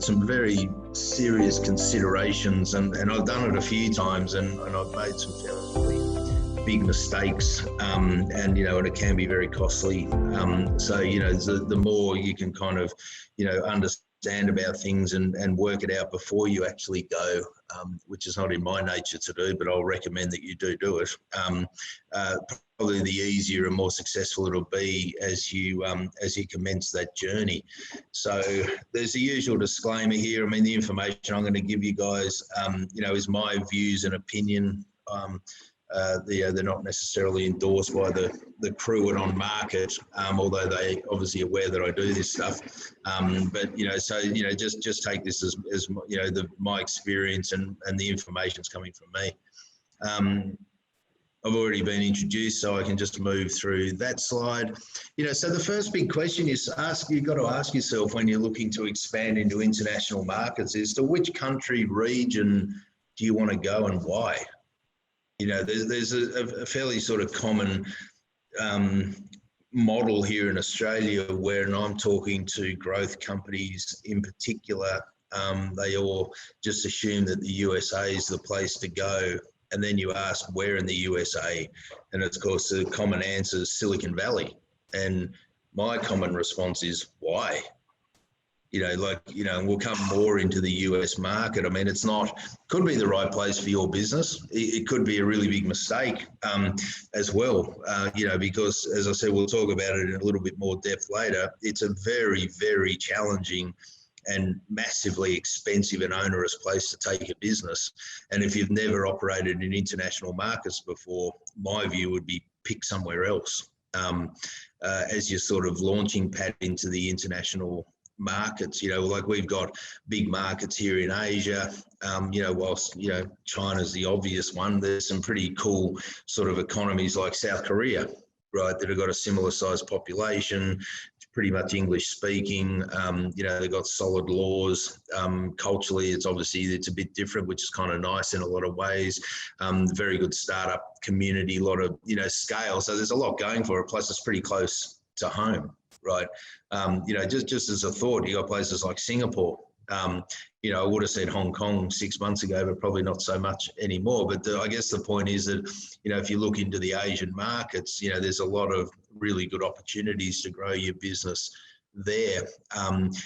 got some very serious considerations, and I've done it a few times, and I've made some fairly big mistakes, and it can be very costly. So the more you can kind of understand about things and work it out before you actually go, which is not in my nature to do, but I'll recommend that you do it. Probably the easier and more successful it'll be as you commence that journey. So there's the usual disclaimer here. I mean, the information I'm going to give you guys, is my views and opinion. They're not necessarily endorsed by the crew and on market, although they obviously aware that I do this stuff. But just take this as my experience and the information's coming from me. I've already been introduced, so I can just move through that slide. So the first big question you've got to ask yourself when you're looking to expand into international markets is to which country, region do you want to go and why? There's a fairly sort of common model here in Australia where, and I'm talking to growth companies in particular, they all just assume that the USA is the place to go. And then you ask where in the USA, and of course the common answer is Silicon Valley. And my common response is why? And we'll come more into the US market. I mean, could be the right place for your business. It could be a really big mistake as well, because as I said, we'll talk about it in a little bit more depth later. It's a very, very challenging and massively expensive and onerous place to take a business. And if you've never operated in international markets before, my view would be pick somewhere else as your sort of launching pad into the international markets. Like we've got big markets here in Asia, whilst China's the obvious one, there's some pretty cool sort of economies like South Korea, right, that have got a similar size population, pretty much English speaking. They've got solid laws. Culturally, it's a bit different, which is kind of nice in a lot of ways. Very good startup community, a lot of, scale. So there's a lot going for it. Plus it's pretty close to home, right? Just as a thought, you got places like Singapore. I would have said Hong Kong 6 months ago, but probably not so much anymore. But I guess the point is that, if you look into the Asian markets, there's a lot of really good opportunities to grow your business there.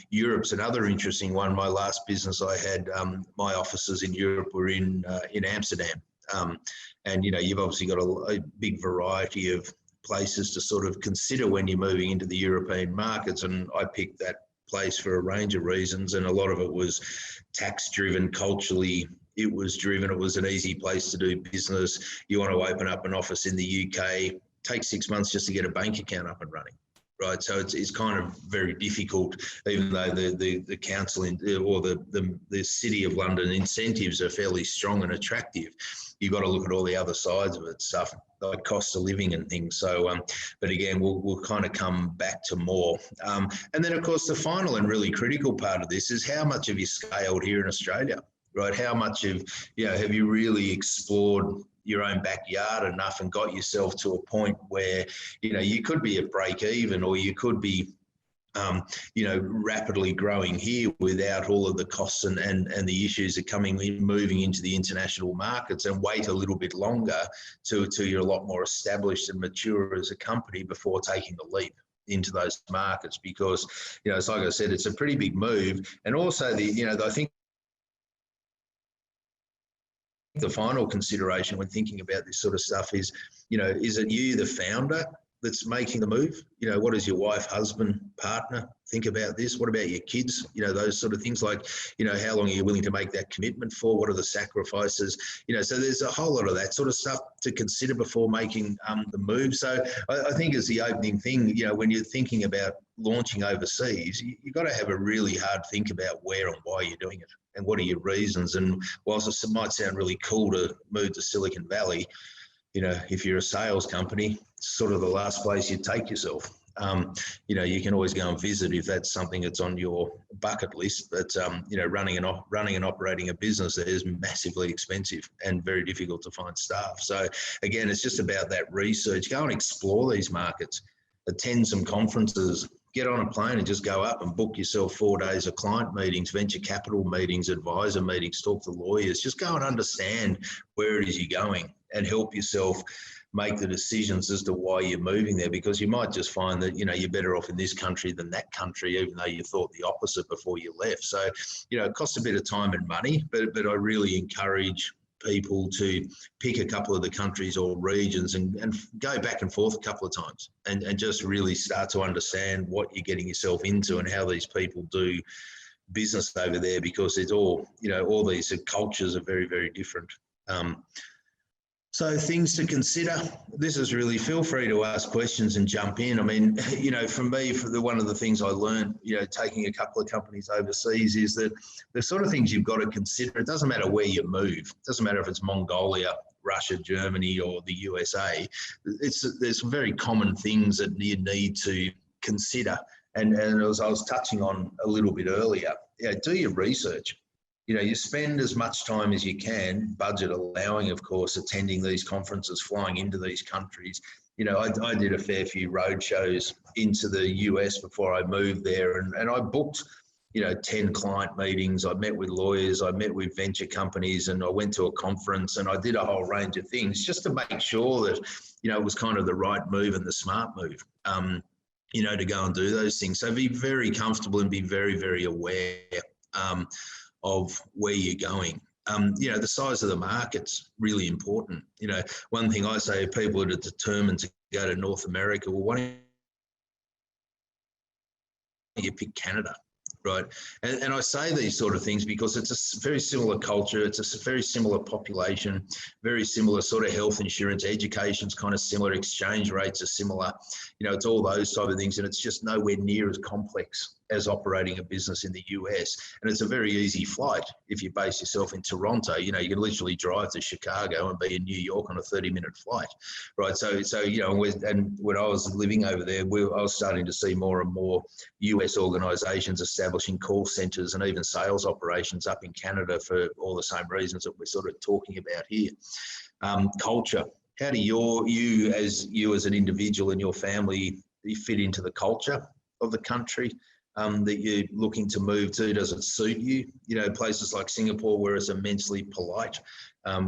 Europe's another interesting one. My last business I had, my offices in Europe were in Amsterdam. And, you've obviously got a big variety of places to sort of consider when you're moving into the European markets. And I picked that place for a range of reasons, and a lot of it was tax driven. Culturally, it was an easy place to do business. You want to open up an office in the UK, takes 6 months just to get a bank account up and running, right? So it's kind of very difficult, even though the council or the City of London incentives are fairly strong and attractive. You've got to look at all the other sides of it, stuff like cost of living and things. So, but again, we'll kind of come back to more. And then, of course, the final and really critical part of this is how much have you scaled here in Australia, right? How much have you really explored your own backyard enough and got yourself to a point where, you could be at break even, or you could be rapidly growing here without all of the costs and the issues that moving into the international markets, and wait a little bit longer till you're a lot more established and mature as a company before taking the leap into those markets. Because, it's like I said, it's a pretty big move. And also I think the final consideration when thinking about this sort of stuff is, is it you, the founder, that's making the move? What does your wife, husband, partner think about this? What about your kids? Those sort of things, like, how long are you willing to make that commitment for? What are the sacrifices? So there's a whole lot of that sort of stuff to consider before making the move. So I think as the opening thing, when you're thinking about launching overseas, you've got to have a really hard think about where and why you're doing it, and what are your reasons. And whilst it might sound really cool to move to Silicon Valley, if you're a sales company, it's sort of the last place you'd take yourself. You can always go and visit if that's something that's on your bucket list. But, running and operating a business there is massively expensive and very difficult to find staff. So again, it's just about that research. Go and explore these markets, attend some conferences, get on a plane and just go up and book yourself 4 days of client meetings, venture capital meetings, advisor meetings, talk to lawyers. Just go and understand where it is you're going and help yourself make the decisions as to why you're moving there, because you might just find that, you're better off in this country than that country, even though you thought the opposite before you left. So, it costs a bit of time and money, but I really encourage people to pick a couple of the countries or regions and go back and forth a couple of times and just really start to understand what you're getting yourself into and how these people do business over there, because it's all, all these cultures are very, very different. So things to consider. This is really, feel free to ask questions and jump in. I mean, for me, one of the things I learned, taking a couple of companies overseas is that the sort of things you've got to consider. It doesn't matter where you move. It doesn't matter if it's Mongolia, Russia, Germany, or the USA. There's very common things that you need to consider. And as I was touching on a little bit earlier, do your research. You spend as much time as you can, budget allowing, of course, attending these conferences, flying into these countries. I did a fair few road shows into the US before I moved there, and I booked, 10 client meetings. I met with lawyers, I met with venture companies, and I went to a conference, and I did a whole range of things just to make sure that, it was kind of the right move and the smart move, to go and do those things. So be very comfortable and be very, very aware of where you're going. The size of the market's really important. One thing I say, people that are determined to go to North America, well, why don't you pick Canada, right? And I say these sort of things because it's a very similar culture, it's a very similar population, very similar sort of health insurance, education's kind of similar, exchange rates are similar, it's all those type of things, and it's just nowhere near as complex as operating a business in the US. And it's a very easy flight. If you base yourself in Toronto, you can literally drive to Chicago and be in New York on a 30-minute flight, right? So and when I was living over there, I was starting to see more and more US organizations establishing call centers and even sales operations up in Canada for all the same reasons that we're sort of talking about here. Culture. How do you as an individual and your family fit into the culture of the country that you're looking to move to? Does it suit you? Places like Singapore, where it's immensely polite,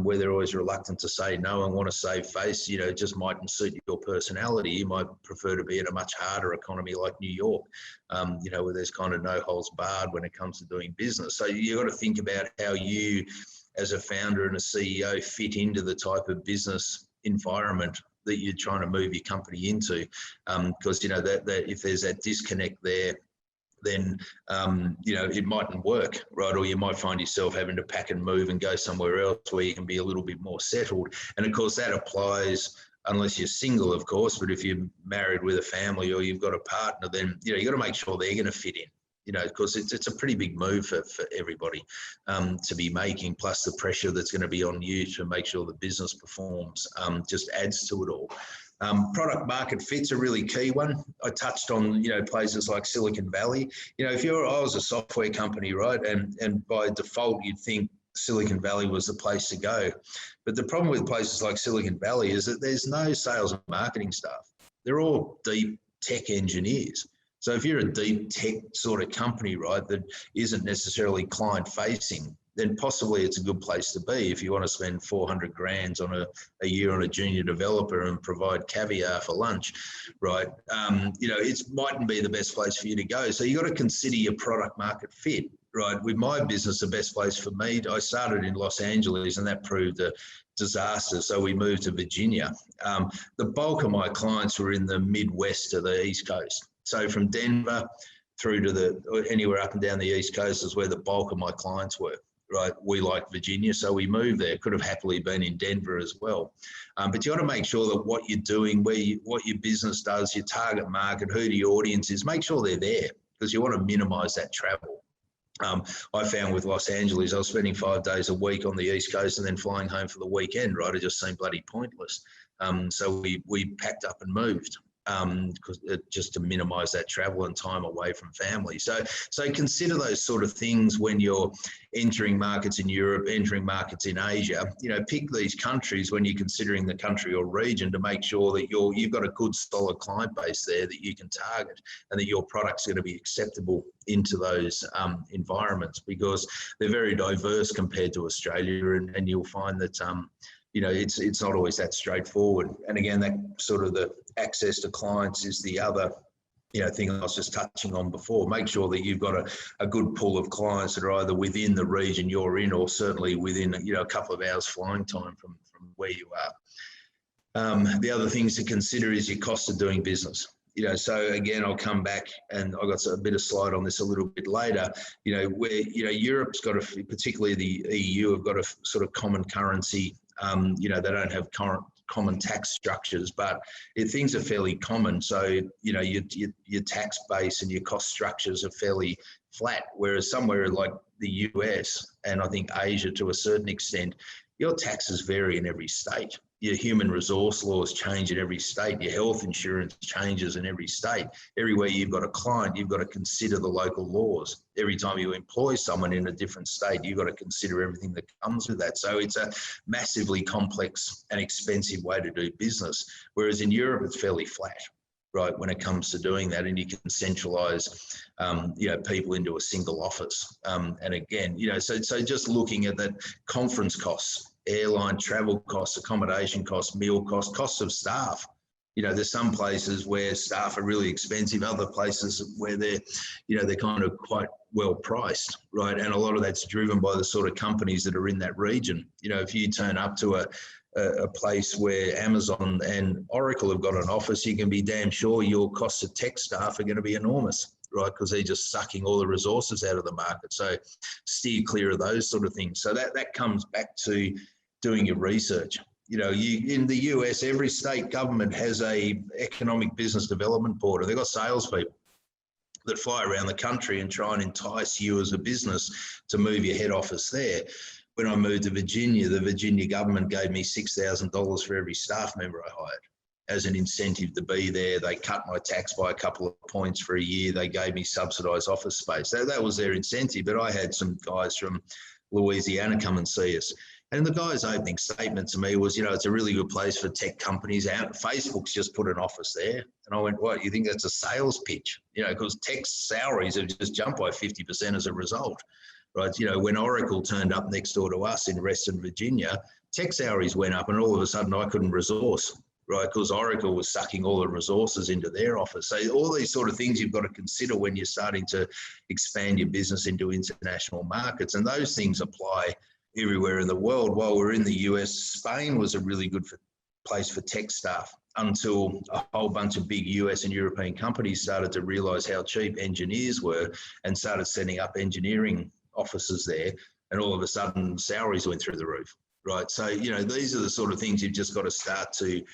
where they're always reluctant to say no and want to save face, it just mightn't suit your personality. You might prefer to be in a much harder economy like New York, where there's kind of no holds barred when it comes to doing business. So you've got to think about how you, as a founder and a CEO, fit into the type of business environment that you're trying to move your company into, because that if there's that disconnect there, then it mightn't work, right? Or you might find yourself having to pack and move and go somewhere else where you can be a little bit more settled. And of course that applies unless you're single, of course, but if you're married with a family or you've got a partner, then you got to make sure they're going to fit in, because it's a pretty big move for everybody to be making, plus the pressure that's going to be on you to make sure the business performs just adds to it all. Product market fit's a really key one. I touched on, places like Silicon Valley. I was a software company, right? And by default, you'd think Silicon Valley was the place to go. But the problem with places like Silicon Valley is that there's no sales and marketing staff. They're all deep tech engineers. So if you're a deep tech sort of company, right, that isn't necessarily client facing, then possibly it's a good place to be if you want to spend 400 grand on a year on a junior developer and provide caviar for lunch, right? It mightn't be the best place for you to go. So you got to consider your product market fit, right? With my business, the best place for me, I started in Los Angeles and that proved a disaster. So we moved to Virginia. The bulk of my clients were in the Midwest to the East Coast. So from Denver through to anywhere up and down the East Coast is where the bulk of my clients were. Right, we like Virginia, so we moved there. Could have happily been in Denver as well, but you got to make sure that what you're doing, what your business does, your target market, who the audience is, make sure they're there because you want to minimise that travel. I found with Los Angeles, I was spending 5 days a week on the East Coast and then flying home for the weekend. Right, it just seemed bloody pointless. So we packed up and moved. just to minimise that travel and time away from family. So consider those sort of things when you're entering markets in Europe, entering markets in Asia. Pick these countries when you're considering the country or region to make sure that you've got a good solid client base there that you can target, and that your product's going to be acceptable into those environments, because they're very diverse compared to Australia, and you'll find that it's not always that straightforward. And again, that sort of the access to clients is the other thing I was just touching on before. Make sure that you've got a good pool of clients that are either within the region you're in, or certainly within a couple of hours flying time from where you are. The other things to consider is your cost of doing business. So again, I'll come back, and I've got a bit of slide on this a little bit later, where, Europe's got particularly the EU have got a sort of common currency. They don't have common tax structures, but things are fairly common. So, your tax base and your cost structures are fairly flat, whereas somewhere like the US and I think Asia to a certain extent, your taxes vary in every state. Your human resource laws change in every state. Your health insurance changes in every state. Everywhere you've got a client, you've got to consider the local laws. Every time you employ someone in a different state, you've got to consider everything that comes with that. So it's a massively complex and expensive way to do business. Whereas in Europe, it's fairly flat, right, when it comes to doing that, and you can centralise, people into a single office. And again, so just looking at that, conference costs, airline travel costs, accommodation costs, meal costs, costs of staff. There's some places where staff are really expensive, other places where they're kind of quite well priced, right? And a lot of that's driven by the sort of companies that are in that region. If you turn up to a place where Amazon and Oracle have got an office, you can be damn sure your costs of tech staff are going to be enormous, right? Because they're just sucking all the resources out of the market. So steer clear of those sort of things. So that comes back to doing your research. In the US, every state government has a economic business development board, and they've got salespeople that fly around the country and try and entice you as a business to move your head office there. When I moved to Virginia, the Virginia government gave me $6,000 for every staff member I hired as an incentive to be there. They cut my tax by a couple of points for a year. They gave me subsidised office space. That was their incentive. But I had some guys from Louisiana come and see us. And the guy's opening statement to me was, it's a really good place for tech companies. Facebook's just put an office there. And I went, what, you think that's a sales pitch? Because tech salaries have just jumped by 50% as a result, right? When Oracle turned up next door to us in Reston, Virginia, tech salaries went up, and all of a sudden I couldn't resource, right? Because Oracle was sucking all the resources into their office. So all these sort of things you've got to consider when you're starting to expand your business into international markets. And those things apply everywhere in the world. While we're in the US, Spain was a really good place for tech staff until a whole bunch of big US and European companies started to realize how cheap engineers were and started setting up engineering offices there. And all of a sudden salaries went through the roof, right? So, these are the sort of things you've just got to start to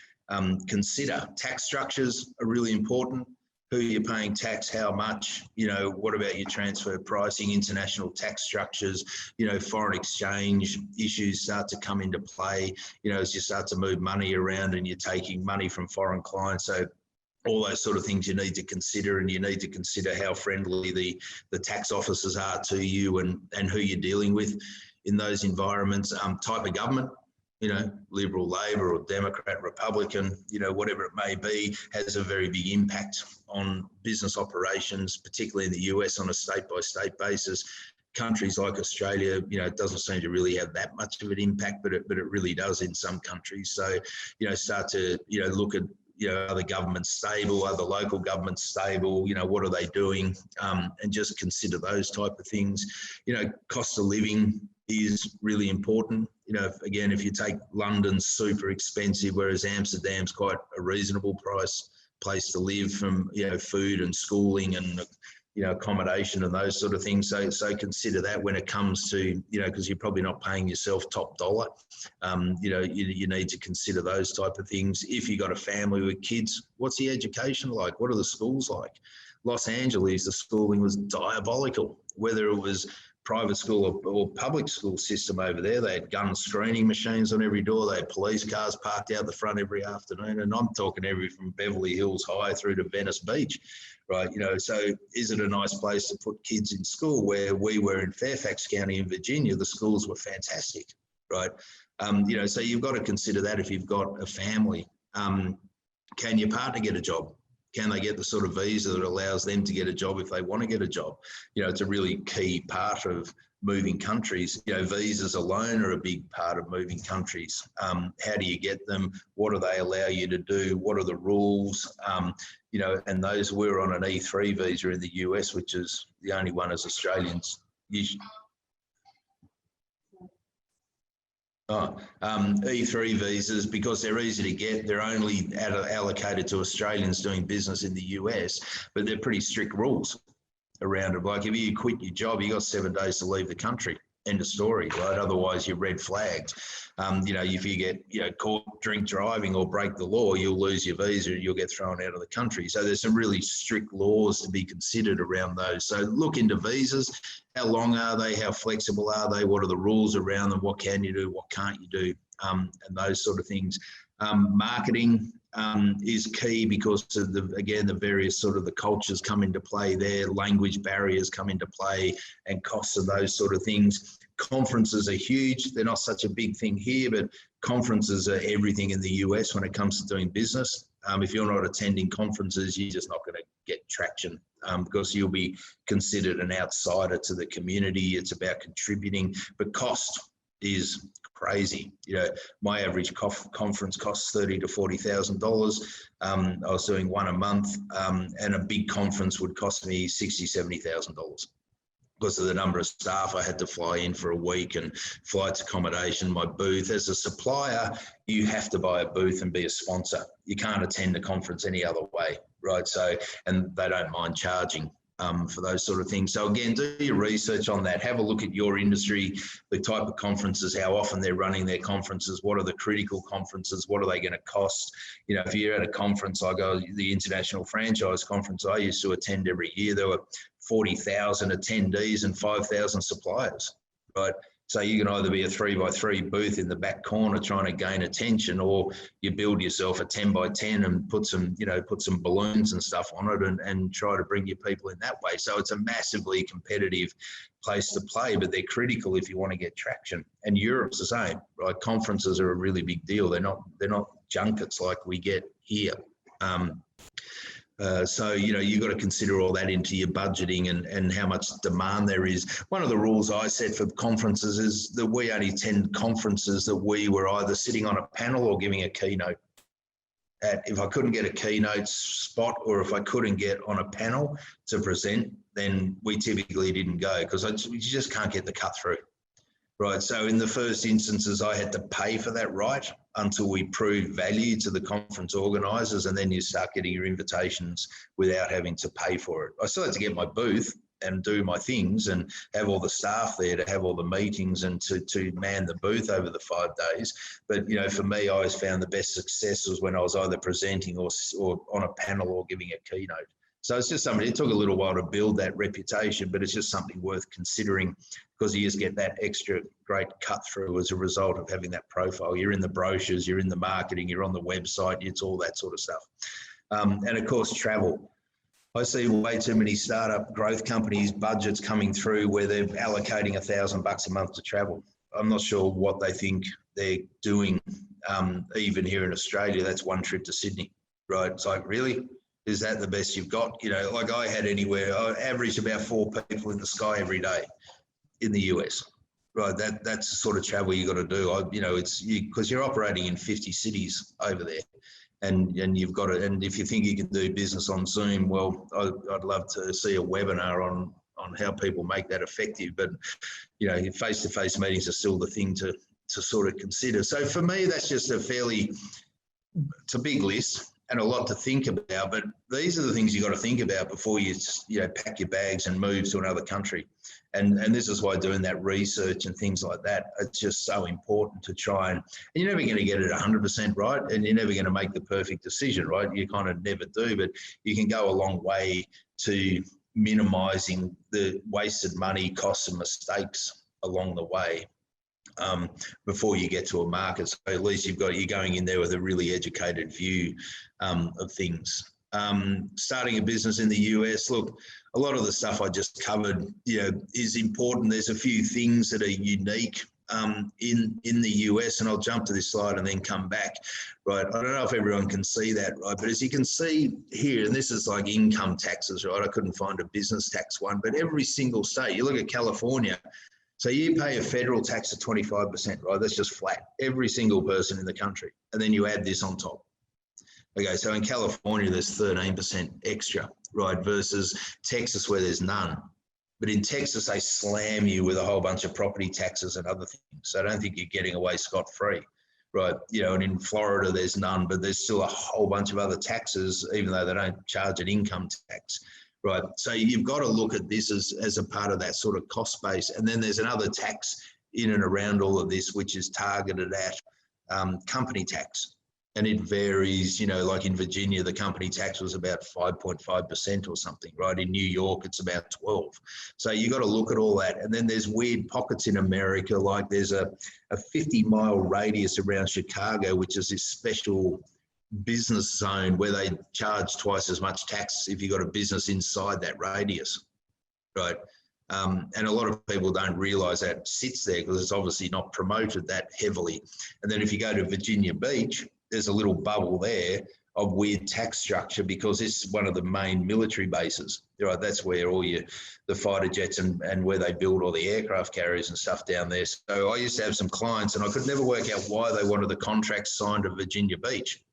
consider. Tax structures are really important. Who you're paying tax, how much, what about your transfer pricing, international tax structures, foreign exchange issues start to come into play, as you start to move money around and you're taking money from foreign clients. So all those sort of things you need to consider, and you need to consider how friendly the tax officers are to you and who you're dealing with in those environments. Type of government, Liberal, Labor, or Democrat, Republican, whatever it may be, has a very big impact on business operations, particularly in the US on a state-by-state basis. Countries like Australia, it doesn't seem to really have that much of an impact, but it really does in some countries. So, start to, look at, are the governments stable? Are the local governments stable? What are they doing? And just consider those type of things. Cost of living is really important. Again, if you take London's super expensive, whereas Amsterdam's quite a reasonable place to live, from, food and schooling and, accommodation and those sort of things. So consider that when it comes to, because you're probably not paying yourself top dollar. You need to consider those type of things. If you've got a family with kids, what's the education like? What are the schools like? Los Angeles, the schooling was diabolical, whether it was private school or public school system over there. They had gun screening machines on every door. They had police cars parked out the front every afternoon. And I'm talking from Beverly Hills High through to Venice Beach, right? So is it a nice place to put kids in school? Where we were in Fairfax County in Virginia, the schools were fantastic, right? So you've got to consider that if you've got a family. Can your partner get a job? Can they get the sort of visa that allows them to get a job if they want to get a job? It's a really key part of moving countries. Visas alone are a big part of moving countries. How do you get them? What do they allow you to do? What are the rules? And those, we're on an E3 visa in the US, which is the only one as Australians. E3 visas, because they're easy to get, they're only allocated to Australians doing business in the US, but they're pretty strict rules around it. Like if you quit your job, you got 7 days to leave the country. End of story, right? Otherwise, you're red flagged. If you get caught drink driving or break the law, you'll lose your visa. You'll get thrown out of the country. So there's some really strict laws to be considered around those. So look into visas. How long are they? How flexible are they? What are the rules around them? What can you do? What can't you do? And those sort of things. Marketing is key because of the various sort of the cultures come into play there, language barriers come into play, and costs of those sort of things. Conferences are huge. They're not such a big thing here, but conferences are everything in the US when it comes to doing business. If you're not attending conferences, you're just not going to get traction because you'll be considered an outsider to the community. It's about contributing, but cost is crazy. My average conference costs $30,000 to $40,000. I was doing one a month, and a big conference would cost me $60,000, $70,000 because of the number of staff I had to fly in for a week and flights, accommodation, my booth. As a supplier, you have to buy a booth and be a sponsor. You can't attend a conference any other way, right? So, and they don't mind charging for those sort of things. So again, do your research on that. Have a look at your industry, the type of conferences, how often they're running their conferences, what are the critical conferences, what are they going to cost? If you're at a conference like the International Franchise Conference I used to attend every year, there were 40,000 attendees and 5,000 suppliers, right? So you can either be a 3x3 booth in the back corner trying to gain attention, or you build yourself a 10x10 and put some balloons and stuff on it and try to bring your people in that way. So it's a massively competitive place to play, but they're critical if you want to get traction. And Europe's the same, right? Conferences are a really big deal. They're not junkets like we get here. So, you've got to consider all that into your budgeting and how much demand there is. One of the rules I set for conferences is that we only attend conferences that we were either sitting on a panel or giving a keynote. If I couldn't get a keynote spot or if I couldn't get on a panel to present, then we typically didn't go because you just can't get the cut through. Right, so in the first instances, I had to pay for that right until we proved value to the conference organisers, and then you start getting your invitations without having to pay for it. I still had to get my booth and do my things and have all the staff there to have all the meetings and to man the booth over the 5 days. But, for me, I always found the best success was when I was either presenting or on a panel or giving a keynote. So it's just something, it took a little while to build that reputation, but it's just something worth considering because you just get that extra great cut through as a result of having that profile. You're in the brochures, you're in the marketing, you're on the website, it's all that sort of stuff. And of course, travel. I see way too many startup growth companies budgets coming through where they're allocating $1,000 a month to travel. I'm not sure what they think they're doing. Even here in Australia, that's one trip to Sydney, right? It's like, really? Is that the best you've got? Like I had I averaged about 4 people in the sky every day in the US, right? That's the sort of travel you got to do. Because you're operating in 50 cities over there, and you've got to. And if you think you can do business on Zoom, well, I'd love to see a webinar on how people make that effective. But face-to-face meetings are still the thing to sort of consider. So for me, that's just it's a big list and a lot to think about, but these are the things you got to think about before you pack your bags and move to another country. And this is why doing that research and things like that, it's just so important to try and you're never going to get it 100% right, and you're never going to make the perfect decision, right? You kind of never do, but you can go a long way to minimising the wasted money, costs and mistakes along the way before you get to a market. So at least you're going in there with a really educated view of things. Starting a business in the US, look, a lot of the stuff I just covered, is important. There's a few things that are unique in the US, and I'll jump to this slide and then come back, right? I don't know if everyone can see that, right? But as you can see here, and this is like income taxes, right? I couldn't find a business tax one, but every single state, you look at California, so you pay a federal tax of 25%, right? That's just flat, every single person in the country. And then you add this on top. Okay, so in California, there's 13% extra, right? Versus Texas where there's none. But in Texas, they slam you with a whole bunch of property taxes and other things. So I don't think you're getting away scot-free, right? And in Florida, there's none, but there's still a whole bunch of other taxes, even though they don't charge an income tax, right? So you've got to look at this as a part of that sort of cost base. And then there's another tax in and around all of this, which is targeted at company tax. And it varies, like in Virginia, the company tax was about 5.5% or something, right? In New York, it's about 12. So you got to look at all that. And then there's weird pockets in America, like there's a 50-mile radius around Chicago, which is this special business zone where they charge twice as much tax if you've got a business inside that radius, right? And a lot of people don't realise that sits there because it's obviously not promoted that heavily. And then if you go to Virginia Beach, there's a little bubble there of weird tax structure because it's one of the main military bases, right? That's where all the fighter jets and where they build all the aircraft carriers and stuff down there. So I used to have some clients and I could never work out why they wanted the contracts signed at Virginia Beach.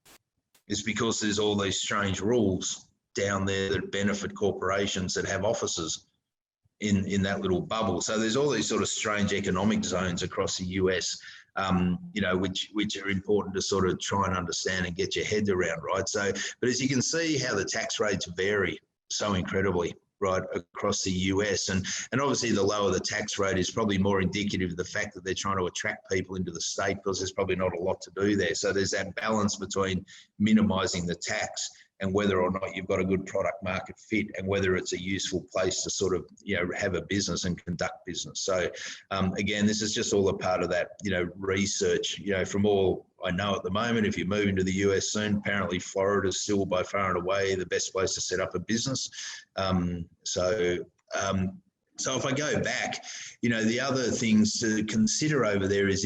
It's because there's all these strange rules down there that benefit corporations that have offices in that little bubble. So there's all these sort of strange economic zones across the US, which are important to sort of try and understand and get your head around, right? So, but as you can see how the tax rates vary so incredibly, right, across the US. And obviously the lower the tax rate is probably more indicative of the fact that they're trying to attract people into the state because there's probably not a lot to do there. So there's that balance between minimising the tax and whether or not you've got a good product market fit and whether it's a useful place to sort of, have a business and conduct business. So again, this is just all a part of that, research, from all I know at the moment, if you're moving to the US soon, apparently Florida is still by far and away the best place to set up a business. So if I go back, the other things to consider over there is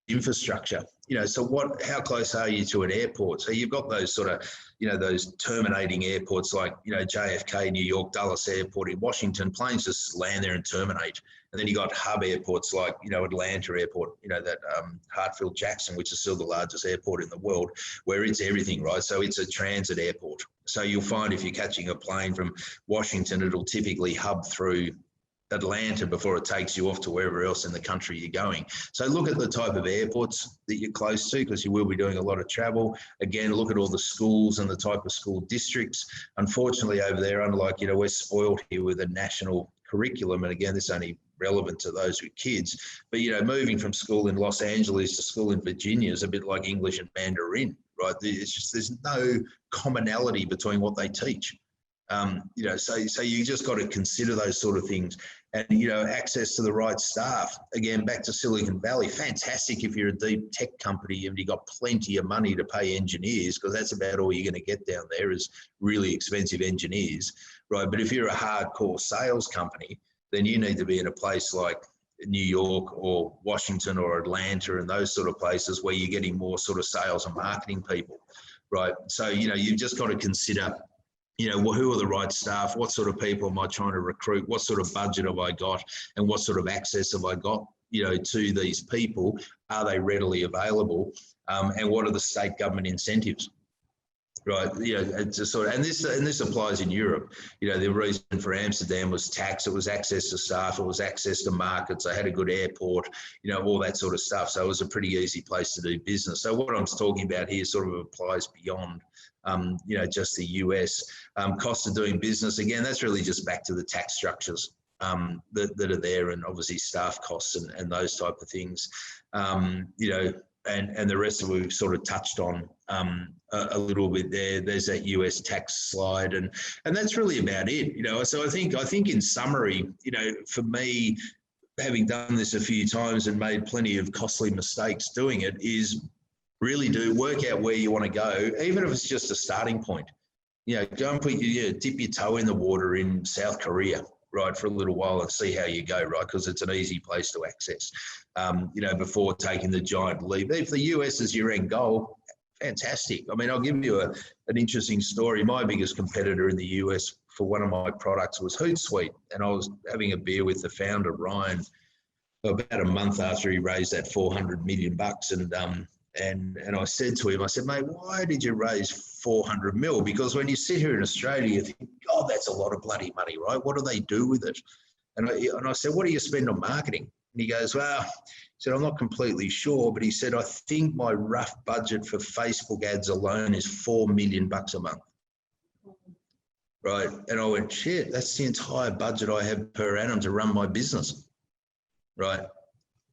infrastructure. So how close are you to an airport? So you've got those sort of, those terminating airports like, JFK, New York, Dulles Airport in Washington, planes just land there and terminate. And then you got hub airports like, Atlanta Airport, that Hartsfield-Jackson, which is still the largest airport in the world, where it's everything, right? So it's a transit airport. So you'll find if you're catching a plane from Washington, it'll typically hub through Atlanta before it takes you off to wherever else in the country you're going. So look at the type of airports that you're close to because you will be doing a lot of travel. Again, look at all the schools and the type of school districts. Unfortunately over there, unlike, we're spoiled here with a national curriculum. And again, this is only relevant to those with kids. But, moving from school in Los Angeles to school in Virginia is a bit like English and Mandarin, right? It's just, there's no commonality between what they teach. So you just got to consider those sort of things and, access to the right staff. Again, back to Silicon Valley, fantastic if you're a deep tech company and you've got plenty of money to pay engineers because that's about all you're going to get down there is really expensive engineers, right? But if you're a hardcore sales company, then you need to be in a place like New York or Washington or Atlanta and those sort of places where you're getting more sort of sales and marketing people, right? So, you've just got to consider who are the right staff? What sort of people am I trying to recruit? What sort of budget have I got? And what sort of access have I got, to these people? Are they readily available? And what are the state government incentives? Right, it's a sort of, and this applies in Europe. The reason for Amsterdam was tax. It was access to staff. It was access to markets. They had a good airport. All that sort of stuff. So it was a pretty easy place to do business. So what I'm talking about here sort of applies beyond, just the US. Cost of doing business. Again, that's really just back to the tax structures that are there, and obviously staff costs and those type of things. And the rest of it we've sort of touched on. a little bit there. There's that US tax slide, and that's really about it. So I think in summary, for me, having done this a few times and made plenty of costly mistakes doing it, is really do work out where you want to go, even if it's just a starting point. Go and dip your toe in the water in South Korea, right, for a little while and see how you go, right, because it's an easy place to access, before taking the giant leap. If the US is your end goal, fantastic. I mean, I'll give you an interesting story. My biggest competitor in the US for one of my products was Hootsuite, and I was having a beer with the founder, Ryan, about a month after he raised that $400 million, and I said to him, I said, mate, why did you raise 400 mil? Because when you sit here in Australia, you think, God, that's a lot of bloody money, right? What do they do with it? And I said, what do you spend on marketing? And he goes, well, he said, I'm not completely sure, but he said, I think my rough budget for Facebook ads alone is $4 million a month. Right. And I went, shit, that's the entire budget I have per annum to run my business. Right.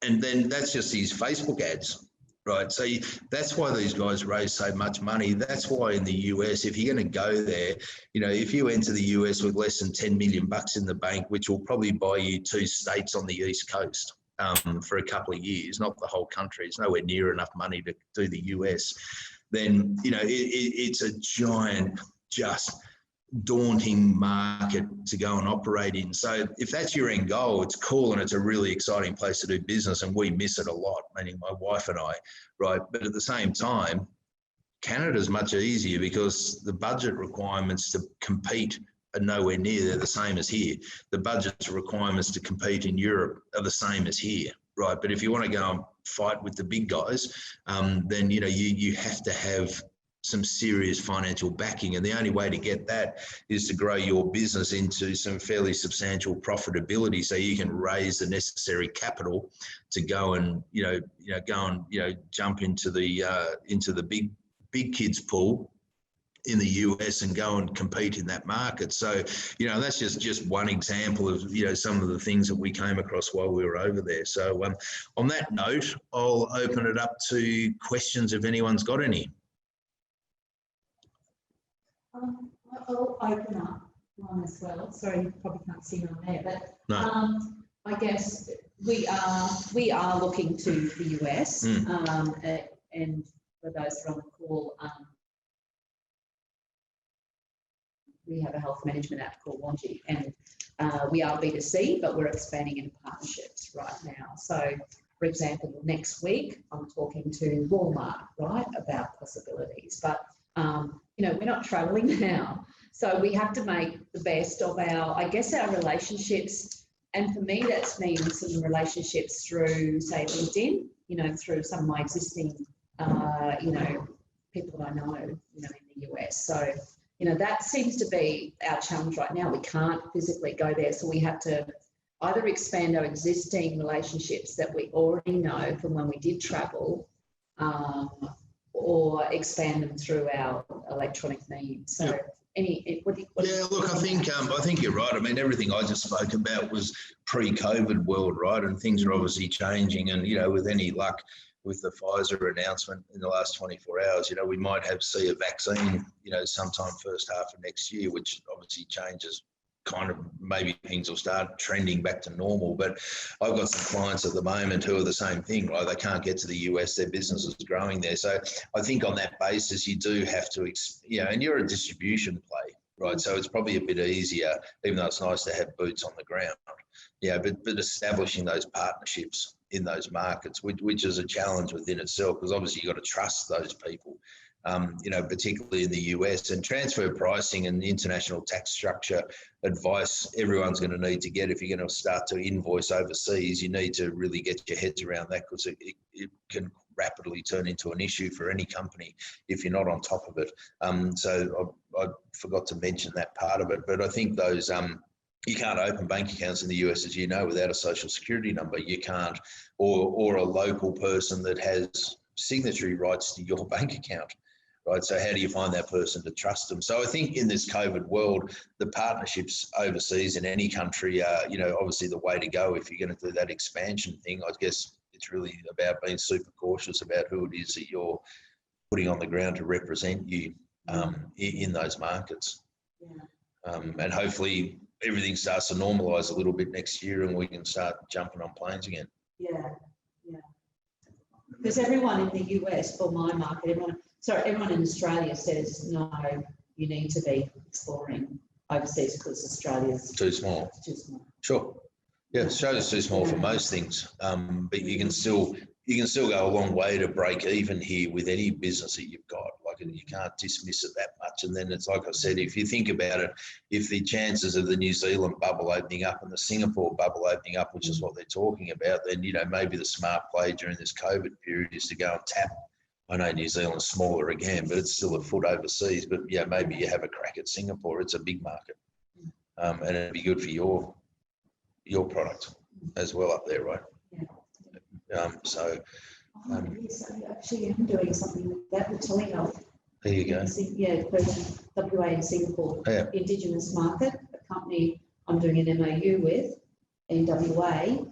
And then that's just these Facebook ads. Right. So that's why these guys raise so much money. That's why in the US, if you're going to go there, if you enter the US with less than 10 million bucks in the bank, which will probably buy you 2 states on the East Coast for a couple of years, not the whole country, it's nowhere near enough money to do the US, then, it's a giant, just daunting market to go and operate in. So if that's your end goal, it's cool and it's a really exciting place to do business, and we miss it a lot, meaning my wife and I, right? But at the same time, Canada's much easier because the budget requirements to compete are nowhere near, they're the same as here. The budget requirements to compete in Europe are the same as here, right? But if you want to go and fight with the big guys, then you have to have some serious financial backing, and the only way to get that is to grow your business into some fairly substantial profitability, so you can raise the necessary capital to go and jump into the big kids pool in the US and go and compete in that market. So that's just one example of some of the things that we came across while we were over there. So on that note, I'll open it up to questions if anyone's got any. I'll open up one as well. Sorry, you probably can't see me on there, but no. I guess we are looking to the US, and for those that are on the call, we have a health management app called Wanji, and we are B2C, but we're expanding into partnerships right now. So, for example, next week I'm talking to Walmart, right, about possibilities, but we're not traveling now. So we have to make the best of our relationships. And for me, that's mean some relationships through, say, LinkedIn, through some of my existing, people that I know, in the US. So, that seems to be our challenge right now. We can't physically go there. So we have to either expand our existing relationships that we already know from when we did travel, or expand them through our electronic means. So, look, I think you're right. I mean, everything I just spoke about was pre-COVID world, right? And things are obviously changing. And with any luck, with the Pfizer announcement in the last 24 hours, we might see a vaccine, sometime first half of next year, which obviously changes. Kind of maybe things will start trending back to normal. But I've got some clients at the moment who are the same thing, right? They can't get to the US, their business is growing there. So I think on that basis, you do have to, and you're a distribution play, right? So it's probably a bit easier, even though it's nice to have boots on the ground. But establishing those partnerships in those markets, which is a challenge within itself, because obviously you've got to trust those people. Particularly in the US, and transfer pricing and international tax structure advice everyone's going to need to get. If you're going to start to invoice overseas, you need to really get your heads around that, because it can rapidly turn into an issue for any company if you're not on top of it. So I forgot to mention that part of it, but I think those you can't open bank accounts in the US, as you know, without a social security number. You can't, or a local person that has signatory rights to your bank account. Right. So how do you find that person to trust them? So I think in this COVID world, the partnerships overseas in any country are, obviously the way to go if you're going to do that expansion thing. I guess it's really about being super cautious about who it is that you're putting on the ground to represent you in those markets. And hopefully everything starts to normalise a little bit next year and we can start jumping on planes again. Yeah. Because everyone in the US, for my market, everyone in Australia says, no, you need to be exploring overseas because Australia's too small. Sure. Yeah, Australia's too small for most things, but you can still go a long way to break even here with any business that you've got. Like, you can't dismiss it that much. And then it's like I said, if you think about it, if the chances of the New Zealand bubble opening up and the Singapore bubble opening up, which is what they're talking about, then, you know, maybe the smart play during this COVID period is to go and tap. I know New Zealand's smaller again, but it's still a foot overseas. But yeah, maybe you have a crack at Singapore. It's a big market, and it'd be good for your product as well up there, right? So. Yes, I actually am doing something with that with telehealth. There you go. Yeah, WA in Singapore, Indigenous market, a company I'm doing an MOU with in WA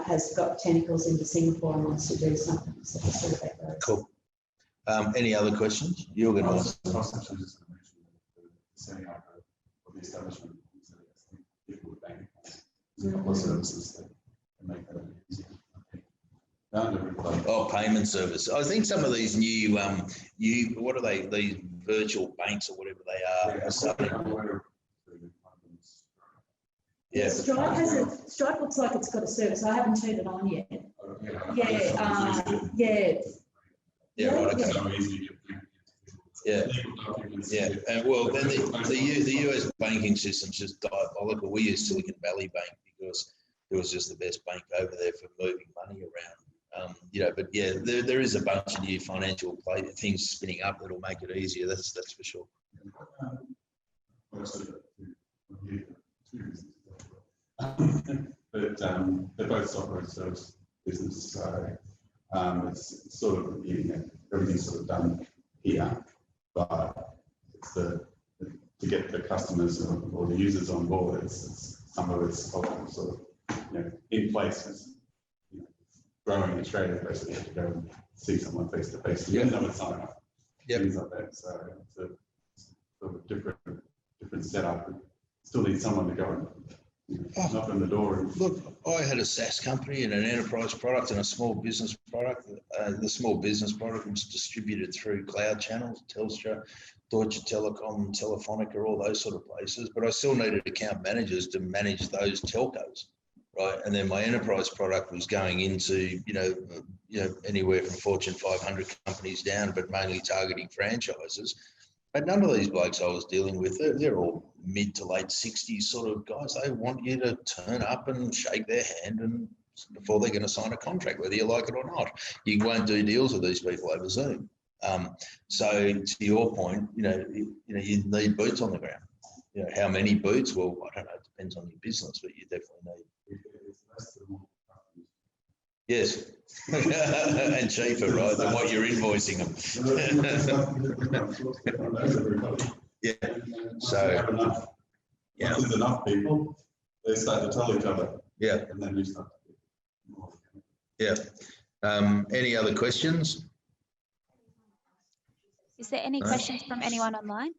has got tentacles into Singapore and wants to do something. So we'll see how that goes. Cool. Any other questions? You're going to ask. I was actually just going to mention the setting up of the establishment. People with bank accounts, there's a couple of services that can make that easier. Payment service. I think some of these new, what are they? These virtual banks or whatever they are. Yeah. Stripe looks like it's got a service. I haven't turned it on yet. Yeah. And well, then the US banking system's just diabolical. We use Silicon Valley Bank because it was just the best bank over there for moving money around. But yeah, there is a bunch of new financial things spinning up that'll make it easier. That's for sure. But they're both software and service business, so it's sort of everything's sort of done here, but it's to get the customers or the users on board. It's some of it's sort of in place. Growing in Australia, basically, you have to go and see someone face to face. You end up with sign up, things like that. So it's a sort of different setup. Still need someone to go and knock on the door. Look, I had a SaaS company and an enterprise product and a small business product. The small business product was distributed through cloud channels, Telstra, Deutsche Telekom, Telefonica, all those sort of places. But I still needed account managers to manage those telcos. Right, and then my enterprise product was going into anywhere from Fortune 500 companies down, but mainly targeting franchises. But none of these blokes I was dealing with, they're all mid to late 60s sort of guys. They want you to turn up and shake their hand and before they're going to sign a contract, whether you like it or not. You won't do deals with these people over Zoom. So to your point, you need boots on the ground. How many boots? Well, I don't know. It depends on your business, but you definitely need. Yes, and cheaper, right, than what you're invoicing them. Yeah. So, once there's enough people, they start to tell each other. Yeah. And then we start. Yeah. Any other questions? Is there any questions from anyone online?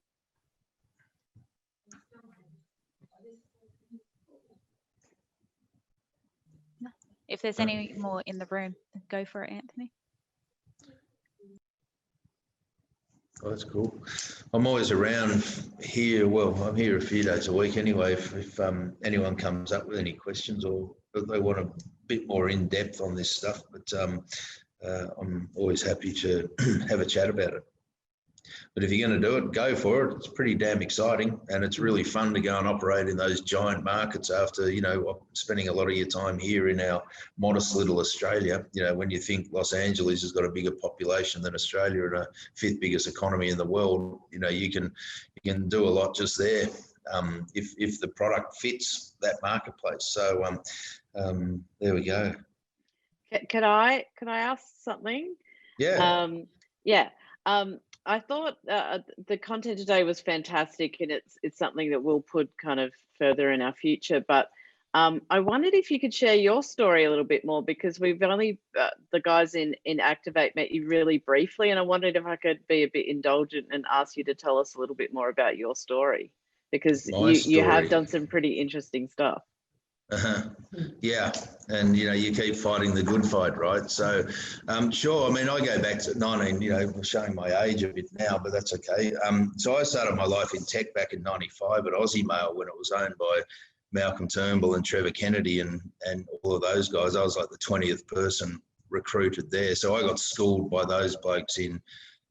If there's any more in the room, go for it, Anthony. Oh, that's cool. I'm always around here. Well, I'm here a few days a week anyway. If anyone comes up with any questions or they want a bit more in depth on this stuff, but I'm always happy to have a chat about it. But if you're going to do it, go for it. It's pretty damn exciting, and it's really fun to go and operate in those giant markets after, spending a lot of your time here in our modest little Australia. When you think Los Angeles has got a bigger population than Australia and a fifth biggest economy in the world, you can do a lot just there if the product fits that marketplace. So there we go. Can I ask something? Yeah. I thought the content today was fantastic, and it's something that we'll put kind of further in our future. But I wondered if you could share your story a little bit more, because we've only, the guys in Activate met you really briefly, and I wondered if I could be a bit indulgent and ask you to tell us a little bit more about your story, because you have done some pretty interesting stuff. Yeah, and you keep fighting the good fight, right? So, sure. I mean, I go back to 19. I'm showing my age a bit now, but that's okay. So I started my life in tech back in '95 at Aussie Mail when it was owned by Malcolm Turnbull and Trevor Kennedy and all of those guys. I was like the 20th person recruited there. So I got schooled by those blokes in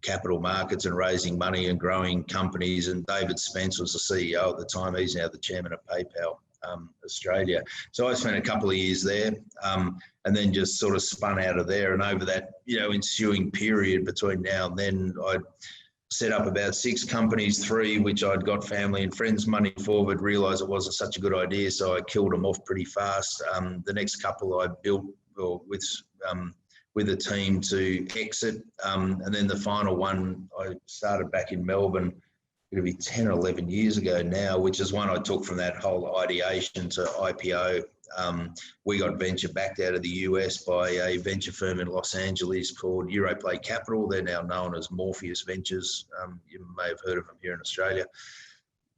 capital markets and raising money and growing companies. And David Spence was the CEO at the time. He's now the chairman of PayPal Australia. So I spent a couple of years there and then just sort of spun out of there. And over that, ensuing period between now and then, I set up about 6 companies, 3 which I'd got family and friends money for, but realised it wasn't such a good idea, so I killed them off pretty fast. The next couple I built with a team to exit, and then the final one I started back in Melbourne. It'll be 10 or 11 years ago now, which is one I took from that whole ideation to IPO. We got venture backed out of the US by a venture firm in Los Angeles called Europlay Capital. They're now known as Morpheus Ventures. You may have heard of them here in Australia.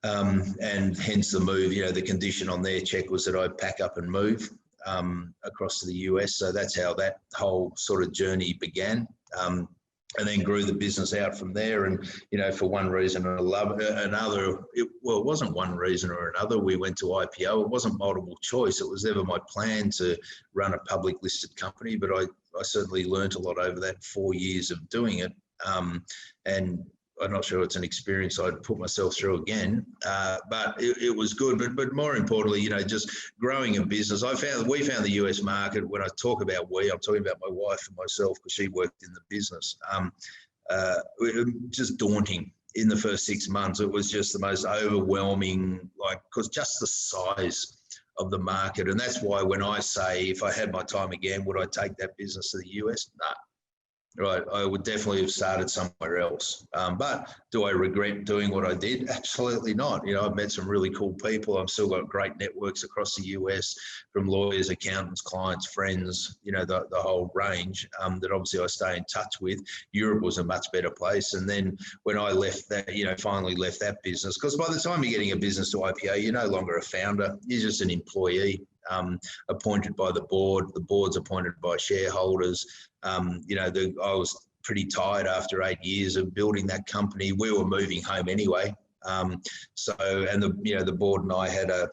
And hence the move, the condition on their check was that I pack up and move across to the US. So that's how that whole sort of journey began. And then grew the business out from there. And, for one reason or another, it wasn't one reason or another, we went to IPO. It wasn't multiple choice. It was never my plan to run a public listed company, but I certainly learned a lot over that 4 years of doing it. And I'm not sure it's an experience I'd put myself through again, but it was good. But more importantly, just growing a business. We found the US market. When I talk about I'm talking about my wife and myself, because she worked in the business. Just daunting in the first 6 months. It was just the most overwhelming, because just the size of the market. And that's why when I say, if I had my time again, would I take that business to the US? No. Right, I would definitely have started somewhere else. But do I regret doing what I did? Absolutely not. I've met some really cool people. I've still got great networks across the US, from lawyers, accountants, clients, friends, the whole range that obviously I stay in touch with. Europe was a much better place. And then when I left that, finally left that business, because by the time you're getting a business to IPO, you're no longer a founder, you're just an employee. Appointed by the board. The board's appointed by shareholders. I was pretty tired after 8 years of building that company. We were moving home anyway. And the board and I had a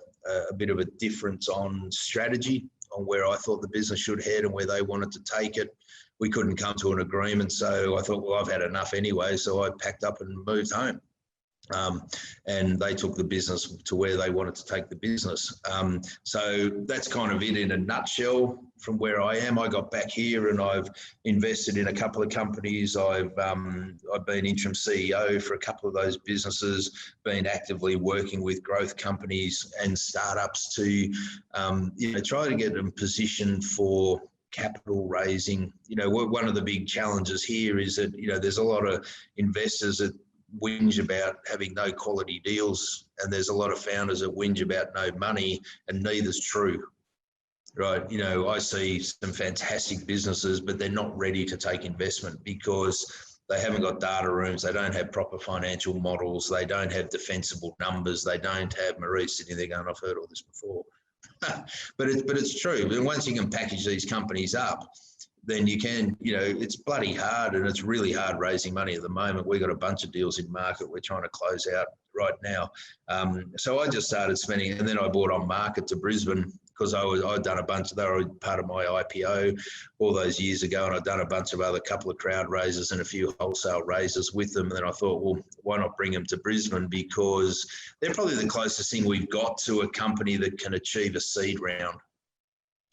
bit of a difference on strategy on where I thought the business should head and where they wanted to take it. We couldn't come to an agreement. So I thought, well, I've had enough anyway. So I packed up and moved home. And they took the business to where they wanted to take the business. So that's kind of it in a nutshell from where I am. I got back here and I've invested in a couple of companies. I've been interim CEO for a couple of those businesses, been actively working with growth companies and startups to try to get them positioned for capital raising. One of the big challenges here is that, there's a lot of investors that whinge about having no quality deals, and there's a lot of founders that whinge about no money, and neither's true, right? I see some fantastic businesses, but they're not ready to take investment because they haven't got data rooms, they don't have proper financial models, they don't have defensible numbers, they don't have Marie sitting there going, I've heard all this before. but it's true. And once you can package these companies up, then you can, it's bloody hard, and it's really hard raising money at the moment. We've got a bunch of deals in market we're trying to close out right now. So I just started spending, and then I bought on market to Brisbane because I'd done a bunch, they were part of my IPO all those years ago, and I'd done a bunch of other couple of crowd raises and a few wholesale raises with them. And then I thought, well, why not bring them to Brisbane, because they're probably the closest thing we've got to a company that can achieve a seed round.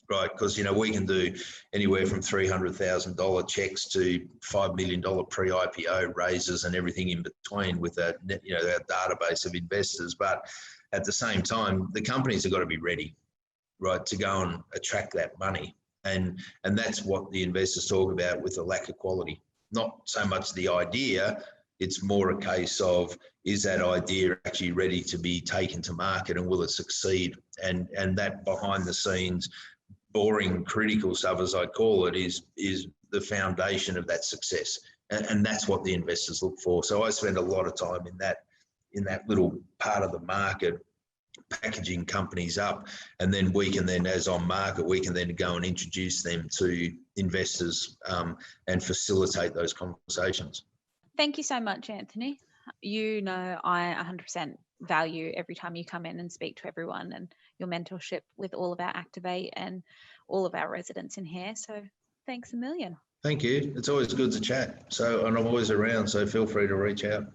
Right, because we can do anywhere from $300,000 checks to $5 million pre-IPO raises and everything in between with that, our database of investors. But at the same time, the companies have got to be ready, right, to go and attract that money, and that's what the investors talk about with the lack of quality. Not so much the idea, It's more a case of, is that idea actually ready to be taken to market, and will it succeed? And that behind the scenes, boring, critical stuff, as I call it, is the foundation of that success. And that's what the investors look for. So I spend a lot of time in that little part of the market, packaging companies up, and then we can then, as on market, we can then go and introduce them to investors and facilitate those conversations. Thank you so much, Anthony. You know, I 100% value every time you come in and speak to everyone, and your mentorship with all of our Activate and all of our residents in here. So thanks a million. Thank you. It's always good to chat. So, and I'm always around, so feel free to reach out.